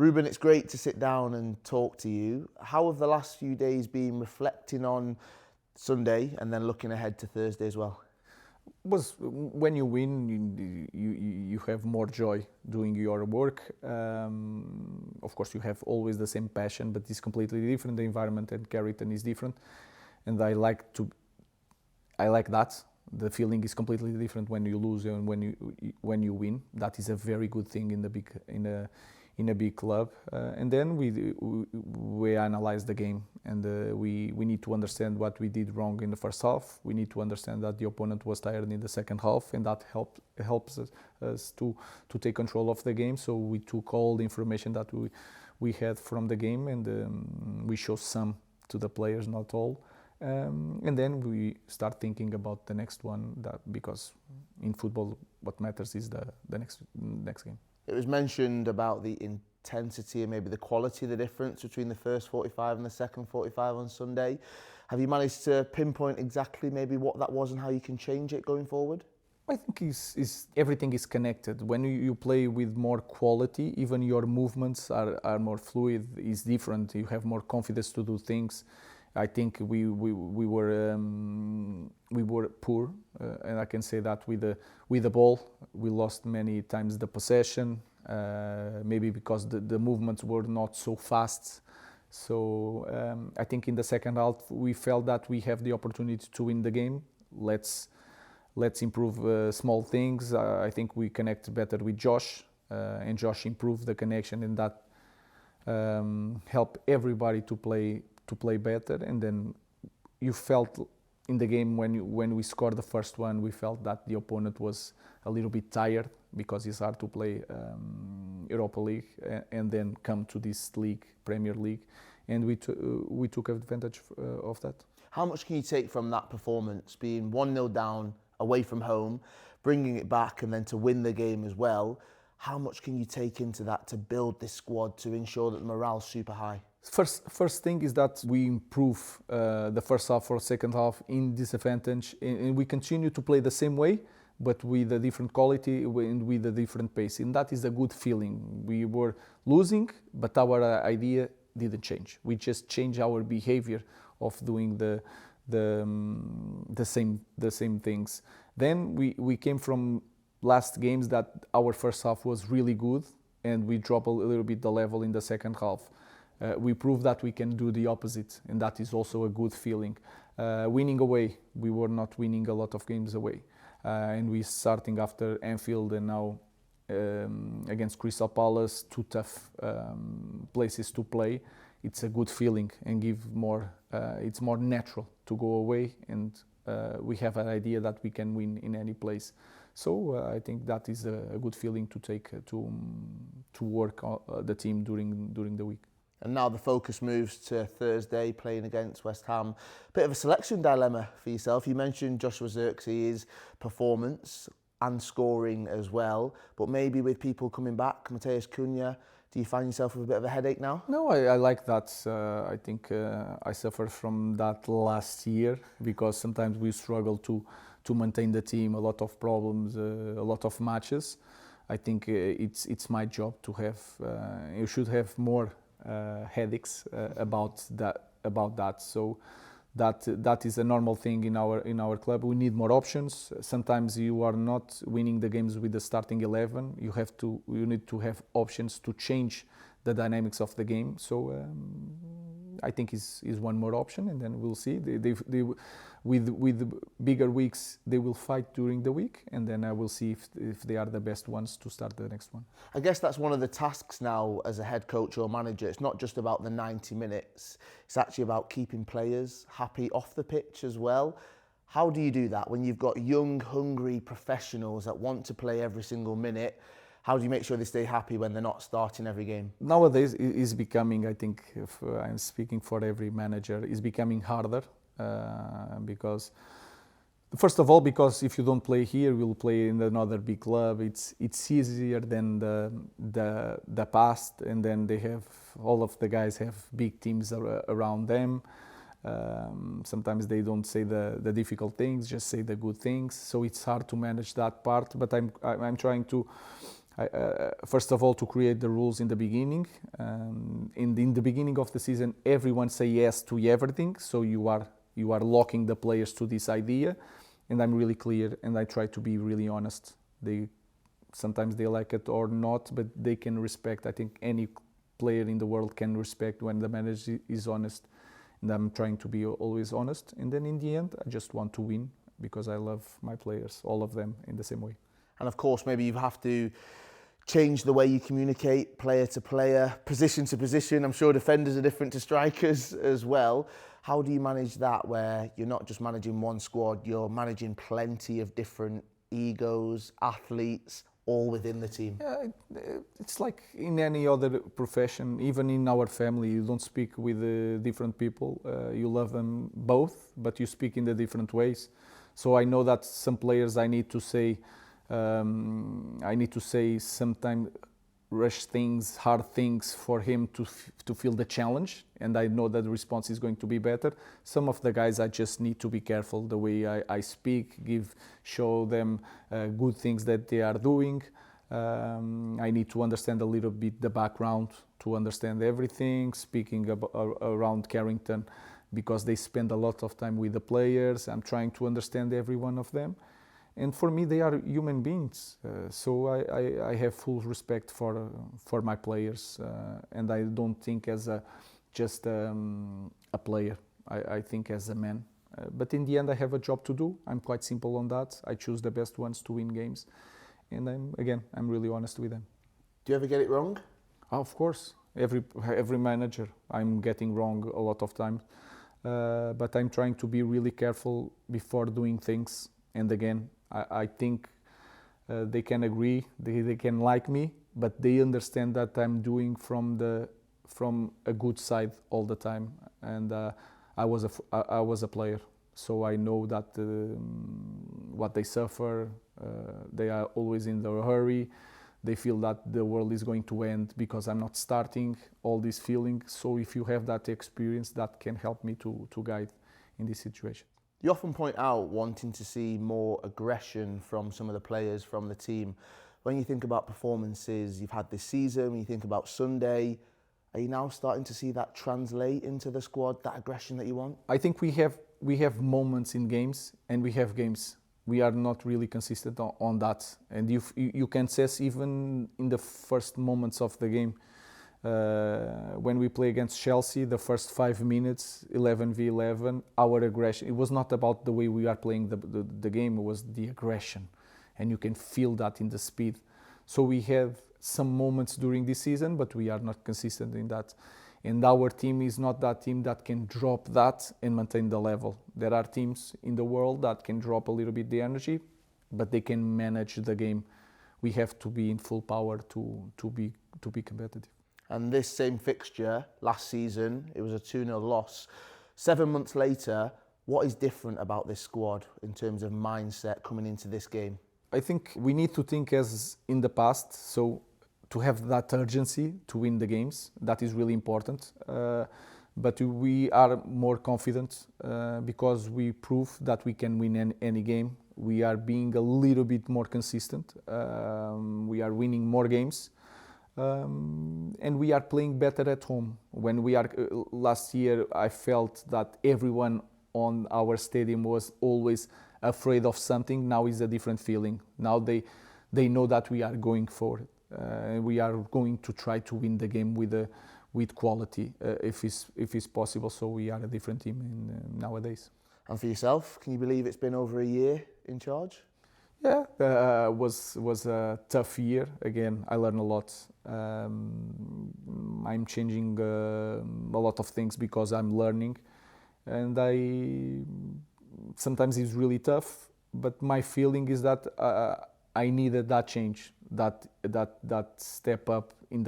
Ruben, it's great to sit down and talk to you. How have the last few days been reflecting on Sunday and then looking ahead to Thursday as well? Was when you win, you have more joy doing your work. Of course, you have always the same passion, but it's completely different. The environment at Carrington is different, and I like that. The feeling is completely different when you lose and when you win. That is a very good thing in a big club. And then we analyze the game, and we need to understand what we did wrong in the first half. We need to understand that the opponent was tired in the second half, and that helps us to take control of the game. So we took all the information that we had from the game, and we show some to the players, not all. And then we start thinking about the next one, because in football what matters is the next game. It was mentioned about the intensity and maybe the quality of the difference between the first 45 and the second 45 on Sunday. Have you managed to pinpoint exactly maybe what that was and how you can change it going forward? I think everything is connected. When you play with more quality, even your movements are more fluid, is different. You have more confidence to do things. I think we were poor, and I can say that with the ball, we lost many times the possession, maybe because the movements were not so fast. So I think in the second half we felt that we have the opportunity to win the game. Let's improve small things. I think we connect better with Josh, and Josh improved the connection, and that helped everybody to play better. And then you felt in the game when we scored the first one, we felt that the opponent was a little bit tired, because it's hard to play Europa League and then come to this league, Premier League, and we took advantage of that. How much can you take from that performance, being 1-0 down away from home, bringing it back and then to win the game as well? How much can you take into that to build this squad to ensure that the morale's super high? First thing is that we improve the first half or second half in disadvantage, and we continue to play the same way, but with a different quality and with a different pace. And that is a good feeling. We were losing, but our idea didn't change. We just changed our behavior of doing the same things. Then we came from last games that our first half was really good, and we dropped a little bit the level in the second half. We proved that we can do the opposite, and that is also a good feeling. Winning away, we were not winning a lot of games away, and we starting after Anfield and now against Crystal Palace, two tough places to play. It's a good feeling and it's more natural to go away, and we have an idea that we can win in any place. So I think that is a good feeling to take to work the team during the week. And now the focus moves to Thursday, playing against West Ham. Bit of a selection dilemma for yourself. You mentioned Joshua Zirkzee's performance and scoring as well, but maybe with people coming back, Matheus Cunha, do you find yourself with a bit of a headache now? No, I like that. I think I suffered from that last year, because sometimes we struggle to maintain the team, a lot of problems, a lot of matches. I think it's my job to have, you should have more headaches about that. So that is a normal thing in our club. We need more options. Sometimes you are not winning the games with the starting 11. You need to have options to change the dynamics of the game. So I think is one more option, and then we'll see. With bigger weeks, they will fight during the week, and then I will see if they are the best ones to start the next one. I guess that's one of the tasks now as a head coach or manager. It's not just about the 90 minutes. It's actually about keeping players happy off the pitch as well. How do you do that when you've got young, hungry professionals that want to play every single minute? How do you make sure they stay happy when they're not starting every game? Nowadays, it is becoming, I think, if I'm speaking for every manager, is becoming harder. Because first of all, because if you don't play here, you'll play in another big club. It's easier than the past, and then all of the guys have big teams around them. Sometimes they don't say the difficult things, just say the good things. So it's hard to manage that part. But I'm trying to First of all, to create the rules in the beginning. In the beginning of the season, everyone say yes to everything, so you are locking the players to this idea. And I'm really clear, and I try to be really honest. Sometimes they like it or not, but they can respect. I think any player in the world can respect when the manager is honest, and I'm trying to be always honest. And then in the end, I just want to win because I love my players, all of them, in the same way. And of course, maybe you have to change the way you communicate, player to player, position to position. I'm sure defenders are different to strikers as well. How do you manage that where you're not just managing one squad, you're managing plenty of different egos, athletes, all within the team? Yeah, it's like in any other profession, even in our family, you don't speak with different people. You love them both, but you speak in the different ways. So I know that some players I need to say sometimes rush things, hard things for him to feel the challenge, and I know that the response is going to be better. Some of the guys I just need to be careful the way I speak, show them good things that they are doing. I need to understand a little bit the background to understand everything, speaking around Carrington, because they spend a lot of time with the players. I'm trying to understand every one of them. And for me, they are human beings, so I have full respect for my players, and I don't think as just a player. I think as a man. But in the end, I have a job to do. I'm quite simple on that. I choose the best ones to win games, and I'm really honest with them. Do you ever get it wrong? Of course, every manager, I'm getting wrong a lot of times, but I'm trying to be really careful before doing things. And again, I think they can agree, they can like me, but they understand that I'm doing from a good side all the time. And I was a player, so I know that what they suffer. They are always in a hurry. They feel that the world is going to end because I'm not starting. All these feelings. So if you have that experience, that can help me to guide in this situation. You often point out wanting to see more aggression from some of the players, from the team. When you think about performances you've had this season, when you think about Sunday, are you now starting to see that translate into the squad, that aggression that you want? I think we have moments in games, and we have games. We are not really consistent on that. And you can sense even in the first moments of the game. When we play against Chelsea, the first 5 minutes, 11v11, our aggression, it was not about the way we are playing the game, it was the aggression. And you can feel that in the speed. So we have some moments during this season, but we are not consistent in that. And our team is not that team that can drop that and maintain the level. There are teams in the world that can drop a little bit the energy, but they can manage the game. We have to be in full power to be competitive. And this same fixture last season, it was a 2-0 loss. 7 months later, what is different about this squad in terms of mindset coming into this game? I think we need to think as in the past, so to have that urgency to win the games, that is really important. But we are more confident because we prove that we can win any game. We are being a little bit more consistent. We are winning more games. And we are playing better at home. When we are last year, I felt that everyone on our stadium was always afraid of something. Now is a different feeling. Now they know that we are going for it. We are going to try to win the game with quality if it's possible. So we are a different team nowadays. And for yourself, can you believe it's been over a year in charge? Yeah, was a tough year. Again, I learned a lot. I'm changing a lot of things because I'm learning, and sometimes it's really tough. But my feeling is that I needed that change, that step up in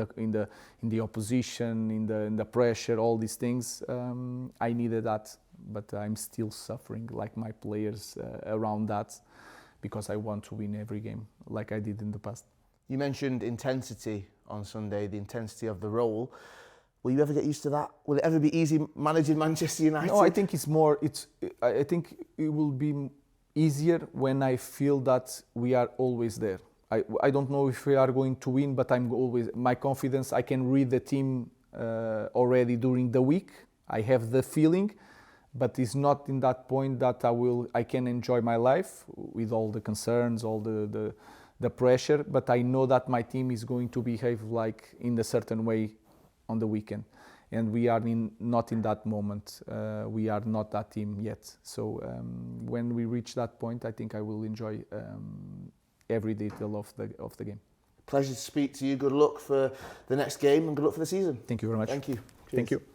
the opposition, in the pressure, all these things. I needed that, but I'm still suffering like my players around that. Because I want to win every game, like I did in the past. You mentioned intensity on Sunday, the intensity of the role. Will you ever get used to that? Will it ever be easy managing Manchester United? No, I think I think it will be easier when I feel that we are always there. I don't know if we are going to win, but I'm always my confidence. I can read the team already during the week. I have the feeling, but it's not in that point that I can enjoy my life with all the concerns, all the pressure. But I know that my team is going to behave like in a certain way on the weekend, and we are not in that moment. We are not that team yet. So when we reach that point, I think I will enjoy every detail of the game. Pleasure to speak to you. Good luck for the next game and good luck for the season. Thank you very much. Thank you. Thank Cheers. you.